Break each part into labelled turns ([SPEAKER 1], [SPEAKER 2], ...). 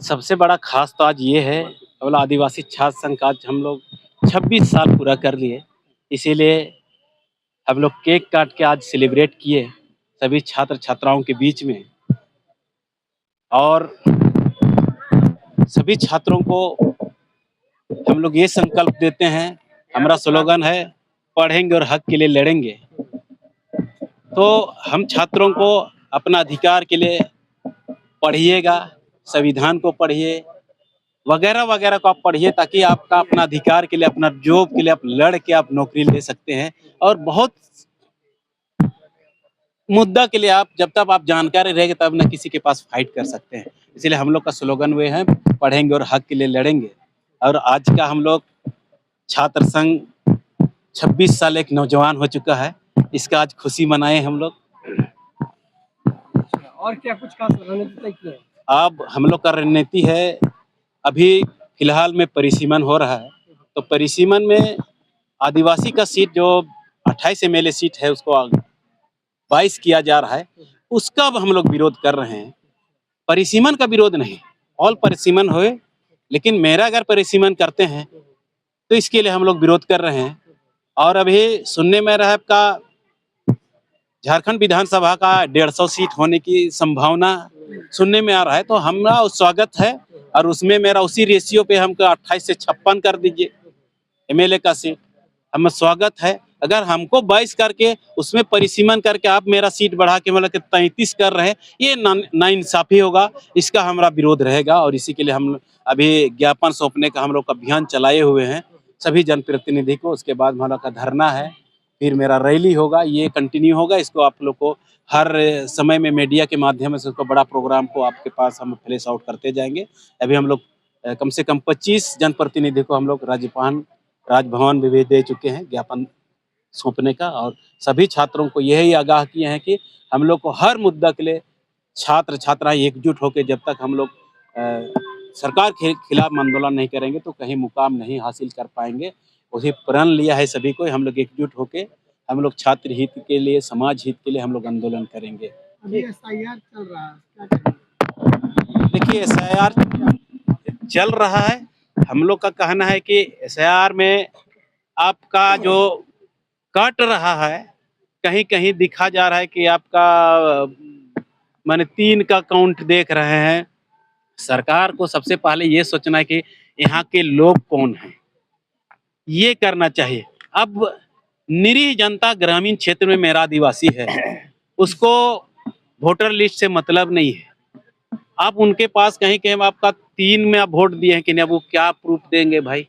[SPEAKER 1] सबसे बड़ा खास तो आज ये है, केवल आदिवासी छात्र संघ का आज हम लोग 26 साल पूरा कर लिए। इसीलिए हम लोग केक काट के आज सेलिब्रेट किए सभी छात्र छात्राओं के बीच में। और सभी छात्रों को हम लोग ये संकल्प देते हैं, हमारा स्लोगन है पढ़ेंगे और हक के लिए लड़ेंगे। तो हम छात्रों को अपना अधिकार के लिए पढ़िएगा, संविधान को पढ़िए, वगैरह वगैरह को आप पढ़िए, ताकि आपका अपना अधिकार के लिए, अपना जॉब के लिए आप लड़ के आप नौकरी ले सकते हैं। और बहुत मुद्दा के लिए आप जब तक आप जानकारी रहेगी तब ना किसी के पास फाइट कर सकते हैं। इसीलिए हम लोग का स्लोगन वे है पढ़ेंगे और हक के लिए लड़ेंगे। और आज का हम लोग छात्र संघ 26 साल एक नौजवान हो चुका है, इसका आज खुशी मनाए हम लोग।
[SPEAKER 2] और क्या कुछ खास रणनीति तय की है?
[SPEAKER 1] अब हम लोग का रणनीति है, अभी फिलहाल में परिसीमन हो रहा है, तो परिसीमन में आदिवासी का सीट जो 28 एमएलए सीट है उसको 22 किया जा रहा है, उसका अब हम लोग विरोध कर रहे हैं। परिसीमन का विरोध नहीं, ऑल परिसीमन होए, लेकिन मेरा अगर परिसीमन करते हैं तो इसके लिए हम लोग विरोध कर रहे हैं। और अभी सुनने में रहा का झारखंड विधानसभा का 150 सीट होने की संभावना सुनने में आ रहा है, तो हमारा स्वागत है। और उसमें मेरा उसी रेशियो पे हमको 28 से 56 कर दीजिए एमएलए का सीट, हमें स्वागत है। अगर हमको 22 करके उसमें परिसीमन करके आप मेरा सीट बढ़ा के मतलब 33 कर रहे हैं, ये नाइंसाफी होगा, इसका हमारा विरोध रहेगा। और इसी के लिए हम अभी ज्ञापन सौंपने का हम लोग अभियान चलाए हुए हैं सभी जनप्रतिनिधि को। उसके बाद हम लोग का धरना है, फिर मेरा रैली होगा, ये कंटिन्यू होगा। इसको आप लोग को हर समय में मीडिया के माध्यम से उसको बड़ा प्रोग्राम को आपके पास हम फ्लैश आउट करते जाएंगे। अभी हम लोग कम से कम 25 जनप्रतिनिधि को हम लोग राजभवन भी भेज दे चुके हैं ज्ञापन सौंपने का। और सभी छात्रों को यही आगाह किए हैं कि हम लोग को हर मुद्दा के लिए छात्र छात्राएं एकजुट होकर जब तक हम लोग सरकार के खिलाफ आंदोलन नहीं करेंगे तो कहीं मुकाम नहीं हासिल कर पाएंगे। उसी प्रण लिया है सभी को, हम लोग एकजुट होकर हम लोग छात्र हित के लिए, समाज हित के लिए हम लोग आंदोलन करेंगे।
[SPEAKER 2] अभी एसआईआर चल रहा है, क्या करेंगे?
[SPEAKER 1] देखिए एसआईआर चल रहा है, हम लोग का कहना है कि एसआईआर में आपका जो कट रहा है, कहीं कहीं दिखा जा रहा है कि आपका माने 3 का काउंट देख रहे हैं। सरकार को सबसे पहले ये सोचना है कि यहाँ के लोग कौन हैं, ये करना चाहिए। अब निरीह जनता ग्रामीण क्षेत्र में मेरा आदिवासी है, उसको वोटर लिस्ट से मतलब नहीं है। आप उनके पास कहीं कहीं आपका 3 में आप वोट दिए हैं कि नहीं, अब वो क्या प्रूफ देंगे भाई?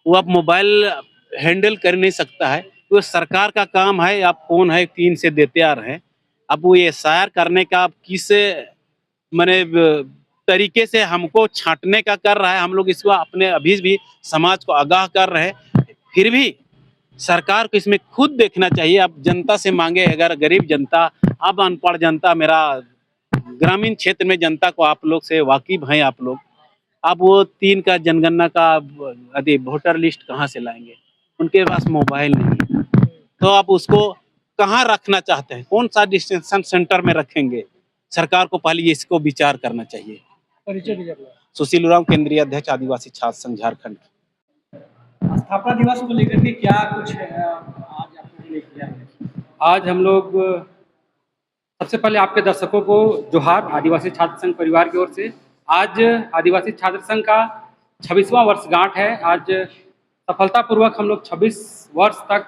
[SPEAKER 1] वो आप मोबाइल हैंडल कर नहीं सकता है, वो सरकार का काम है। आप कौन है 3 से देते आ रहे हैं। अब वो एसआईआर करने का आप किस माने तरीके से हमको छांटने का कर रहा है, हम लोग इसको अपने अभी भी समाज को आगाह कर रहे हैं। फिर भी सरकार को इसमें खुद देखना चाहिए। अब जनता से मांगे, अगर गरीब जनता, अब अनपढ़ जनता, मेरा ग्रामीण क्षेत्र में जनता को आप लोग से वाकिफ हैं आप लोग, अब वो 3 का जनगणना का यदि वोटर लिस्ट कहाँ से लाएंगे? उनके पास मोबाइल नहीं है, तो आप उसको कहाँ रखना चाहते हैं? कौन सा डिस्टेंशन सेंटर में रखेंगे? सरकार को पहले इसको विचार करना चाहिए।
[SPEAKER 2] परिचय दीजिए अपना।
[SPEAKER 1] सुशील उरांव, केंद्रीय अध्यक्ष आदिवासी छात्र संघ झारखंड।
[SPEAKER 2] स्थापना दिवस को लेकर के क्या कुछ आज आपने ले किया है?
[SPEAKER 3] आज हम लोग सबसे पहले आपके दर्शकों को जोहार, आदिवासी छात्र संघ परिवार की ओर से। आज आदिवासी छात्र संघ का 26वां वर्षगांठ है। आज सफलतापूर्वक हम लोग 26 वर्ष तक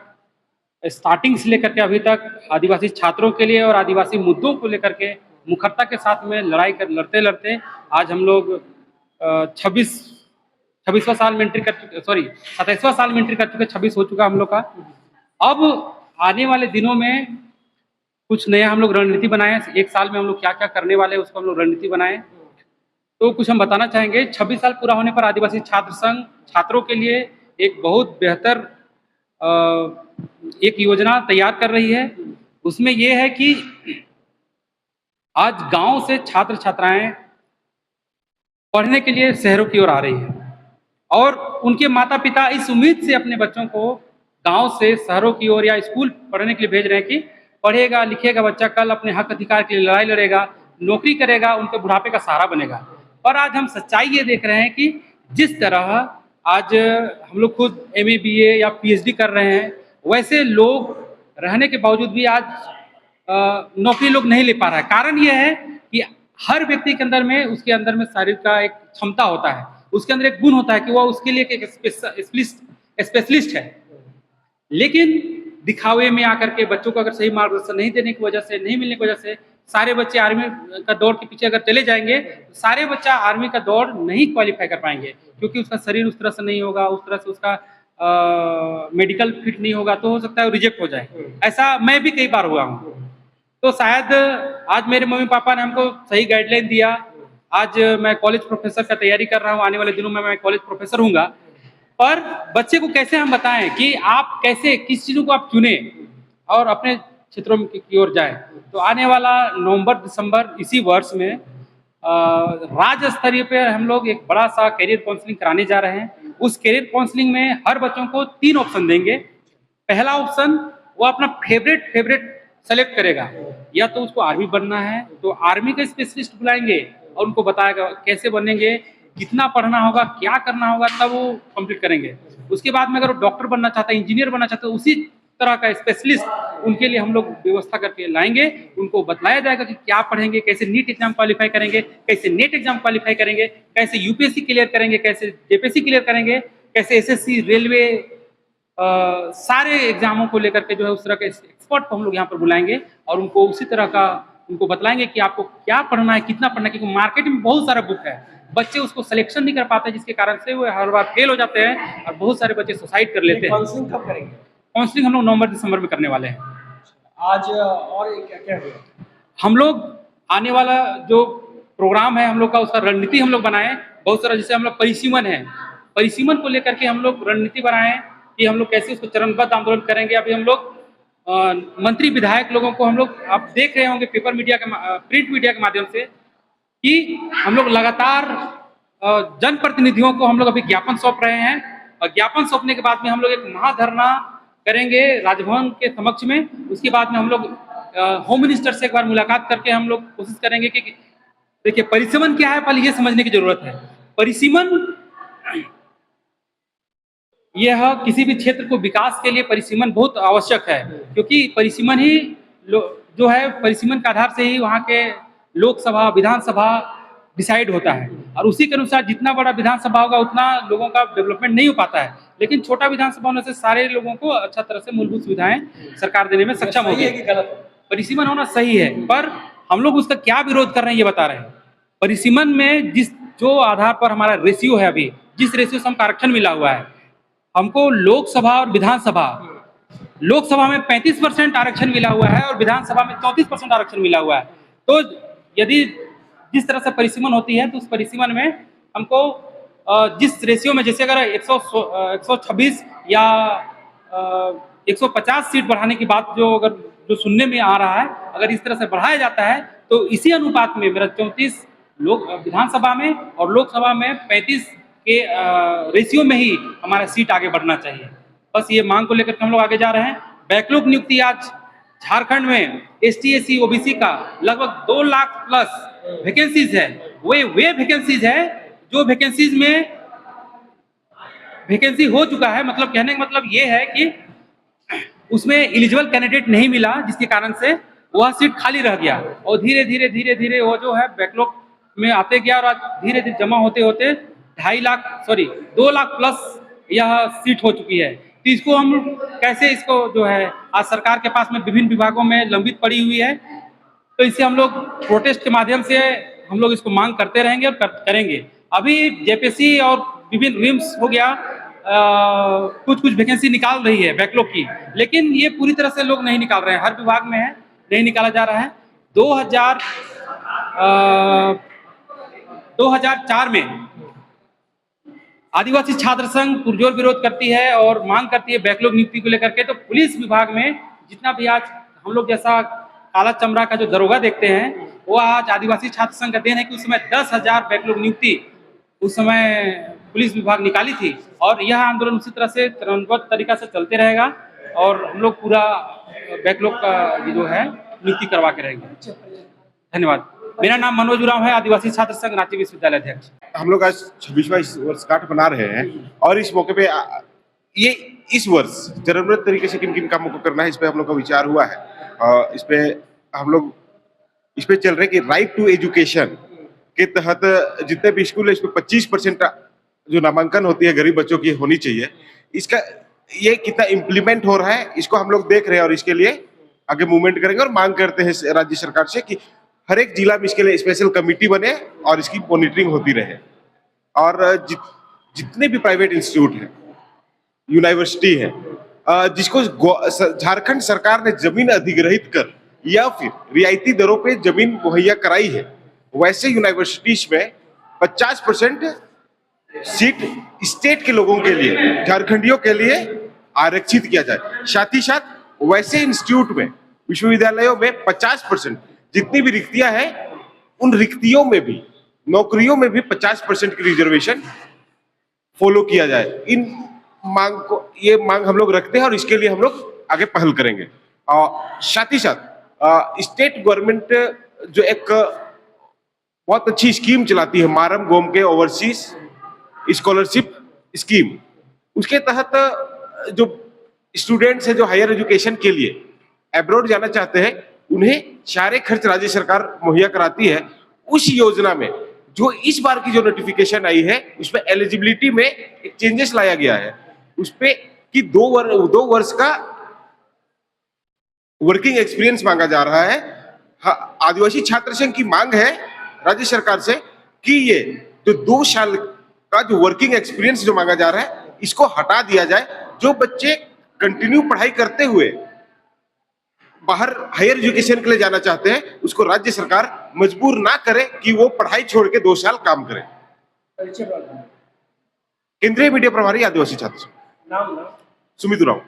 [SPEAKER 3] स्टार्टिंग से लेकर के अभी तक आदिवासी छात्रों के लिए और आदिवासी मुद्दों को लेकर के मुखरता के साथ में लड़ते लड़ते आज हम लोग 27वां साल में एंट्री कर चुके, 27वां साल में एंट्री कर चुके, 26 हो चुका हम लोग का। अब आने वाले दिनों में कुछ नया हम लोग रणनीति बनाए, 1 साल में हम लोग क्या क्या करने वाले हैं उसको हम लोग रणनीति बनाए। तो कुछ हम बताना चाहेंगे। 26 साल पूरा होने पर आदिवासी छात्र संघ छात्रों के लिए एक बहुत बेहतर एक योजना तैयार कर रही है। उसमें ये है कि आज गांव से छात्र छात्राएं पढ़ने के लिए शहरों की ओर आ रही हैं और उनके माता पिता इस उम्मीद से अपने बच्चों को गांव से शहरों की ओर या स्कूल पढ़ने के लिए भेज रहे हैं कि पढ़ेगा लिखेगा बच्चा, कल अपने हक अधिकार के लिए लड़ाई लड़ेगा, नौकरी करेगा, उनके बुढ़ापे का सहारा बनेगा। और आज हम सच्चाई ये देख रहे हैं कि जिस तरह आज हम लोग खुद MA BA या PhD कर रहे हैं, वैसे लोग रहने के बावजूद भी आज नौकरी लोग नहीं ले पा रहा है। कारण यह है कि हर व्यक्ति के अंदर में, उसके अंदर में शरीर का एक क्षमता होता है, उसके अंदर एक गुण होता है कि वह उसके लिए एक स्पेशलिस्ट है। लेकिन दिखावे में आकर के बच्चों को अगर सही मार्गदर्शन नहीं देने की वजह से, नहीं मिलने की वजह से सारे बच्चे आर्मी का दौड़ के पीछे अगर चले जाएंगे, तो सारे बच्चा आर्मी का दौड़ नहीं क्वालिफाई कर पाएंगे, क्योंकि उसका शरीर उस तरह से नहीं होगा, उस तरह से उसका मेडिकल फिट नहीं होगा, तो हो सकता है वो रिजेक्ट हो जाए। ऐसा मैं भी कई बार हुआ हूँ। तो शायद आज मेरे मम्मी पापा ने हमको सही गाइडलाइन दिया। आज मैं कॉलेज प्रोफेसर का तैयारी कर रहा हूँ, आने वाले दिनों में मैं कॉलेज प्रोफेसर हूँगा। पर बच्चे को कैसे हम बताएं कि आप कैसे किस चीज़ों को आप चुने और अपने क्षेत्रों की ओर जाएं। तो आने वाला नवंबर दिसंबर इसी वर्ष में राज्य स्तरीय पे हम लोग एक बड़ा सा करियर काउंसलिंग कराने जा रहे हैं। उस करियर काउंसलिंग में हर बच्चों को 3 ऑप्शन देंगे। पहला ऑप्शन, वो अपना फेवरेट सेलेक्ट करेगा, या तो उसको आर्मी बनना है तो आर्मी के स्पेशलिस्ट बुलाएंगे और उनको बताएगा कैसे बनेंगे, कितना पढ़ना होगा, क्या करना होगा, तब वो कंप्लीट करेंगे। उसके बाद में अगर वो डॉक्टर बनना चाहता है, इंजीनियर बनना चाहता है, उसी तरह का स्पेशलिस्ट उनके लिए हम लोग व्यवस्था करके लाएंगे। उनको बताया जाएगा कि क्या पढ़ेंगे, कैसे नीट एग्जाम क्वालिफाई करेंगे, कैसे नेट एग्जाम क्वालिफाई करेंगे, कैसे UPSC क्लियर करेंगे, कैसे JPSC क्लियर करेंगे, कैसे SSC, रेलवे, सारे एग्जामों को लेकर के जो है उस तरह के एक्सपर्ट को हम लोग यहाँ पर बुलाएंगे और उनको उसी तरह का उनको बतलाएंगे कि आपको क्या पढ़ना है, कितना पढ़ना है। क्योंकि मार्केट में बहुत सारा बुक है, बच्चे उसको सिलेक्शन नहीं कर पाते, जिसके कारण से वो हर बार फेल हो जाते हैं और बहुत सारे बच्चे सुसाइड कर लेते हैं।
[SPEAKER 2] काउंसलिंग कब करेंगे?
[SPEAKER 3] काउंसलिंग हम लोग नवंबर दिसंबर में करने वाले हैं।
[SPEAKER 2] आज और क्या क्या हुआ?
[SPEAKER 3] हम लोग आने वाला जो प्रोग्राम है हम लोग का, उसका रणनीति हम लोग बनाए बहुत सारा। जैसे हम लोग परिसीमन है, परिसीमन को लेकर के हम लोग रणनीति बनाए कि हम लोग कैसे उसको चरणबद्ध आंदोलन करेंगे। अभी हम लोग मंत्री विधायक लोगों को हम लोग, आप देख रहे होंगे पेपर मीडिया के प्रिंट मीडिया के माध्यम से, कि हम लोग लगातार जनप्रतिनिधियों को हम लोग अभी ज्ञापन सौंप रहे हैं और ज्ञापन सौंपने के बाद में हम लोग एक महाधरना करेंगे राजभवन के समक्ष में। उसके बाद में हम लोग होम मिनिस्टर से एक बार मुलाकात करके हम लोग कोशिश करेंगे कि देखिए परिसीमन क्या है, पहले ये समझने की जरूरत है। परिसीमन यह किसी भी क्षेत्र को विकास के लिए परिसीमन बहुत आवश्यक है, क्योंकि परिसीमन ही जो है, परिसीमन के आधार से ही वहाँ के लोकसभा विधानसभा डिसाइड होता है और उसी के अनुसार जितना बड़ा विधानसभा होगा उतना लोगों का डेवलपमेंट नहीं हो पाता है। लेकिन छोटा विधानसभा होने से सारे लोगों को अच्छा तरह से मूलभूत सुविधाएं सरकार देने में सक्षम होगी।
[SPEAKER 2] कि गलत है?
[SPEAKER 3] परिसीमन होना सही है, पर हम लोग उसका क्या विरोध कर रहे हैं ये बता रहे हैं। परिसीमन में जो आधार पर हमारा रेशियो है, अभी जिस रेशियो से हमको आरक्षण मिला हुआ है, हमको लोकसभा और विधानसभा, लोकसभा में 35% आरक्षण मिला हुआ है और विधानसभा में 34% आरक्षण मिला हुआ है। तो यदि जिस तरह से परिसीमन होती है तो उस परिसीमन में हमको जिस रेशियो में, जैसे अगर 126 या 150 सीट बढ़ाने की बात जो सुनने में आ रहा है, अगर इस तरह से बढ़ाया जाता है तो इसी अनुपात में मेरा 34 लोग विधानसभा में और लोकसभा में 35 के रेशियो में ही हमारा सीट आगे बढ़ना चाहिए। बस ये मांग को लेकर हम लोग आगे जा रहे हैं। बैकलॉग नियुक्ति आज झारखंड में ST SC OBC का लगभग 2 लाख प्लस वैकेंसीज है। वे वैकेंसीज है जो वैकेंसीज में वैकेंसी हो चुका है। मतलब कहने का मतलब ये है कि उसमें एलिजिबल कैंडिडेट नहीं मिला, जिसके कारण से वह सीट खाली रह गया और धीरे धीरे वो जो है बैकलॉग में आते गया और धीरे धीरे जमा होते 2 लाख प्लस यह सीट हो चुकी है। तो इसको हम कैसे, इसको जो है आज सरकार के पास में विभिन्न विभागों में लंबित पड़ी हुई है, तो इसे हम लोग प्रोटेस्ट के माध्यम से हम लोग इसको मांग करते रहेंगे और करेंगे। अभी JPSC और विभिन्न रिम्स हो गया, कुछ वैकेंसी निकाल रही है बैकलॉग की, लेकिन ये पूरी तरह से लोग नहीं निकाल रहे हैं। हर विभाग में है, नहीं निकाला जा रहा है। 2004 में आदिवासी छात्र संघ पुरजोर विरोध करती है और मांग करती है बैकलॉग नियुक्ति को लेकर के। तो पुलिस विभाग में जितना भी आज हम लोग जैसा काला चमड़ा का जो दरोगा देखते हैं, वो आज आदिवासी छात्र संघ का देन है कि उस समय 10,000 बैकलॉग नियुक्ति उस समय पुलिस विभाग निकाली थी और यह आंदोलन उसी तरह से क्रमबद्ध तरीका से चलते रहेगा और हम लोग पूरा बैकलॉग का जो है नियुक्ति करवा के रहेंगे। धन्यवाद। मेरा नाम मनोज उरांव है, आदिवासी छात्र संघ रांची विश्वविद्यालय अध्यक्ष।
[SPEAKER 4] हम लोग आज 26वां वर्षगांठ मना रहे हैं और इस मौके पे ये इस वर्ष चरणबद्ध तरीके से किन किन कामों को करना है इस पे हम लोग का विचार हुआ है। इस पे हम लोग इस पे चल रहे कि राइट टू एजुकेशन के तहत जितने भी स्कूल है इस पे 25% जो नामांकन होती है गरीब बच्चों की होनी चाहिए। इसका ये कितना इम्प्लीमेंट हो रहा है इसको हम लोग देख रहे हैं और इसके लिए आगे मूवमेंट करेंगे और मांग करते हैं राज्य सरकार से कि हर एक जिला में इसके लिए स्पेशल कमिटी बने और इसकी मॉनिटरिंग होती रहे। और जितने भी प्राइवेट इंस्टीट्यूट हैं, यूनिवर्सिटी है, जिसको झारखंड सरकार ने जमीन अधिग्रहित कर या फिर रियायती दरों पे जमीन मुहैया कराई है, वैसे यूनिवर्सिटीज में 50% सीट स्टेट के लोगों के लिए, झारखंडियों के लिए आरक्षित किया जाए। साथ ही साथ वैसे इंस्टीट्यूट में, विश्वविद्यालयों में 50% जितनी भी रिक्तियां हैं उन रिक्तियों में भी, नौकरियों में भी 50% की रिजर्वेशन फॉलो किया जाए। इन मांग को, ये मांग हम लोग रखते हैं और इसके लिए हम लोग आगे पहल करेंगे। और साथ ही साथ स्टेट गवर्नमेंट जो एक बहुत अच्छी स्कीम चलाती है, मारम गोम के ओवरसीज स्कॉलरशिप स्कीम, उसके तहत जो स्टूडेंट्स हैं जो हायर एजुकेशन के लिए अब्रॉड जाना चाहते हैं उन्हें सारे खर्च राज्य सरकार मुहैया कराती है। उस योजना में जो इस बार की जो नोटिफिकेशन आई है उसमें एलिजिबिलिटी में एक चेंजेस लाया गया है। उसपे कि 2 वर्ष का वर्किंग एक्सपीरियंस मांगा जा रहा है। आदिवासी छात्र संघ की मांग है राज्य सरकार से कि ये जो 2 साल का जो वर्किंग एक्सपीरियंस जो मांगा जा रहा है इसको हटा दिया जाए। जो बच्चे कंटिन्यू पढ़ाई करते हुए बाहर हायर एजुकेशन के लिए जाना चाहते हैं उसको राज्य सरकार मजबूर ना करे कि वो पढ़ाई छोड़ के 2 साल काम करे। केंद्रीय मीडिया प्रभारी आदिवासी छात्र संघ,
[SPEAKER 2] नाम
[SPEAKER 4] सुमित उरांव।